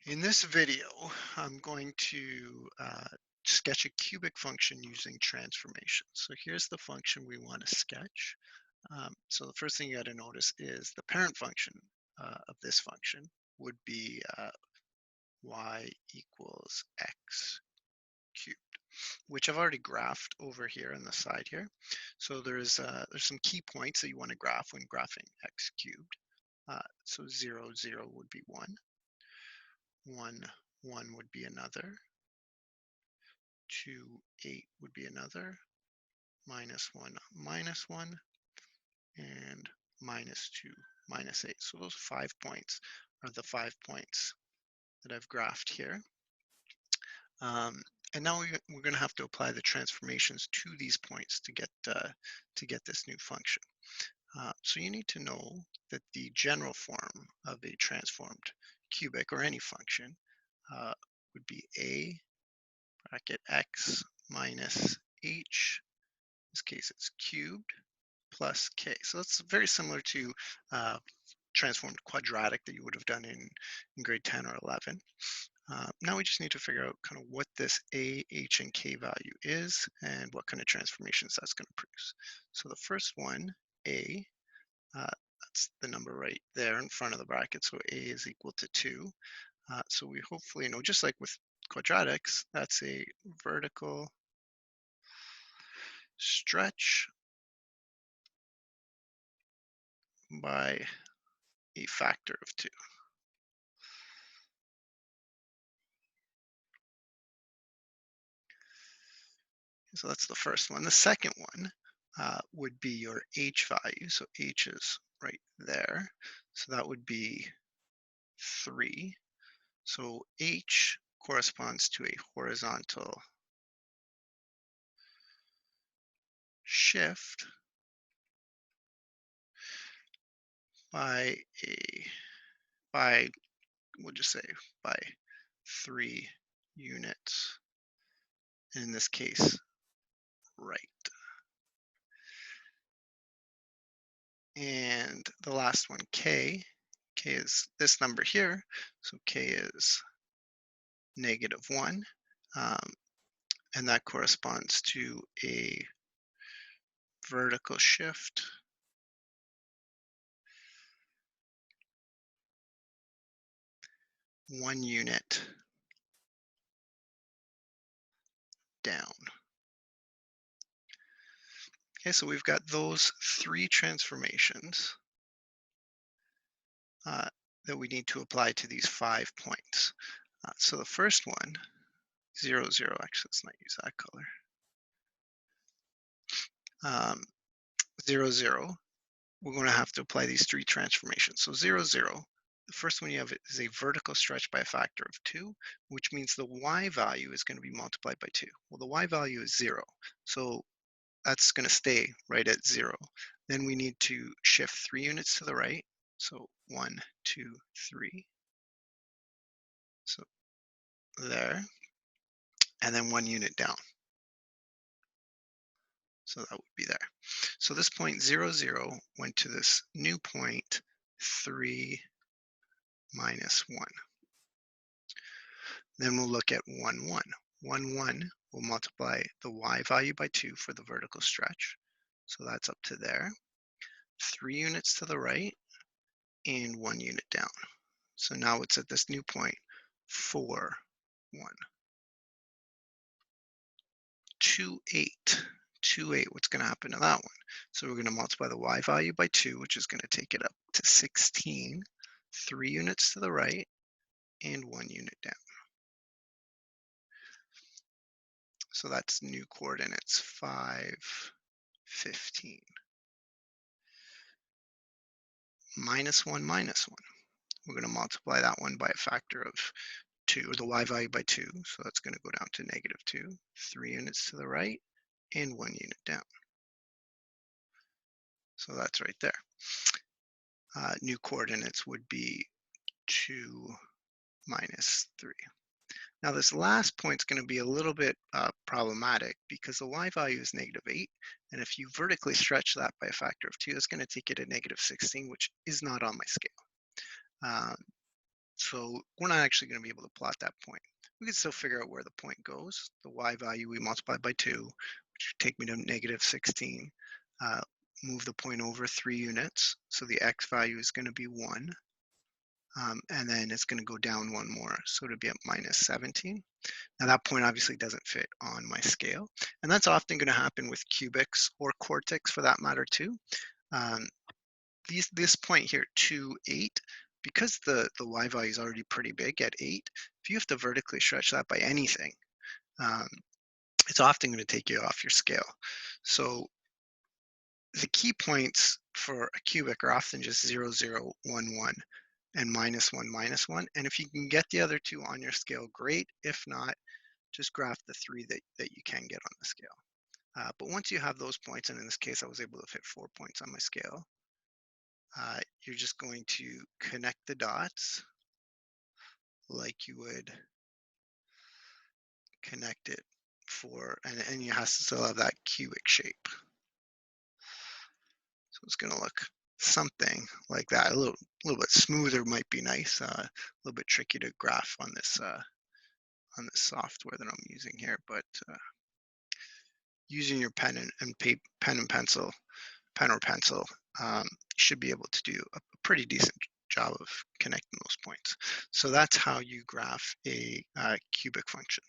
In this video, I'm going to sketch a cubic function using transformations. So here's the function we want to sketch. So the first thing you got to notice is the parent function of this function would be y equals x cubed, which I've already graphed over here on the side here. So there's some key points that you want to graph when graphing x cubed. So 0, 0 would be 1. 1, 1 would be another. 2, 8 would be another, minus 1, and minus 2, minus 8. So those 5 points are the 5 points that I've graphed here. Um, and now we're going to have to apply the transformations to these points to get this new function. So you need to know that the general form of a transformed cubic or any function would be a bracket x minus h. In this case, it's cubed plus k. So that's very similar to transformed quadratic that you would have done in grade 10 or 11. Now we just need to figure out kind of what this a, h, and k value is and what kind of transformations that's going to produce. So the first one, a, that's the number right there in front of the bracket. So a is equal to 2. So we hopefully know, just like with quadratics, that's a vertical stretch by a factor of 2. So that's the first one. The second one would be your h value. So h is right there. So that would be 3. So h corresponds to a horizontal shift by by we'll just say by 3 units. In this case, right. And the last one, k is this number here. So k is -1. Um, and that corresponds to a vertical shift one unit down. Okay, so we've got those three transformations uh, that we need to apply to these 5 points. So the first one, 0, 0, actually, let's not use that color. 0, 0, we're going to have to apply these three transformations. So 0, 0, the first one you have is a vertical stretch by a factor of 2, which means the y value is going to be multiplied by 2. Well, the y value is 0, so that's going to stay right at 0. Then we need to shift 3 units to the right. So 1, 2, 3. So there. And then 1 unit down. So that would be there. So this point 0, 0 went to this new point 3 minus 1. Then we'll look at 1, 1. 1, 1 will multiply the y value by 2 for the vertical stretch. So that's up to there. 3 units to the right and 1 unit down. So now it's at this new point, 4, 1. 2, 8. 2, 8, what's going to happen to that one? So we're going to multiply the y value by 2, which is going to take it up to 16. 3 units to the right and 1 unit down. So that's new coordinates, 5, 15. Minus 1, minus 1. We're going to multiply that one by a factor of 2, or the y value by 2. So that's going to go down to -2. 3 units to the right and 1 unit down. So that's right there. New coordinates would be 2, minus 3. Now this last point is going to be a little bit problematic because the y value is -8, and if you vertically stretch that by a factor of 2, that's going to take it to -16, which is not on my scale. Um, So we're not actually going to be able to plot that point. We can still figure out where the point goes. The y value we multiply by 2, which would take me to negative 16. Uh, move the point over 3 units. So the x value is going to be 1. And then it's going to go down 1 more. So it'll be at minus 17. Now that point obviously doesn't fit on my scale. And that's often going to happen with cubics or quartics for that matter too. Um, this point here, 2, 8, because the y value is already pretty big at 8, if you have to vertically stretch that by anything, um, it's often going to take you off your scale. So the key points for a cubic are often just 0, 0, 1, 1, and minus 1, minus 1. And if you can get the other two on your scale, great. If not, just graph the 3 that you can get on the scale. But once you have those points, and in this case, I was able to fit 4 points on my scale, you're just going to connect the dots like you would connect it for, and you have to still have that cubic shape. So it's going to look something like that. A little bit smoother might be nice. A little bit tricky to graph on this software that I'm using here, but using your pen and pencil, pen or pencil, you should be able to do a pretty decent job of connecting those points. So that's how you graph a cubic function.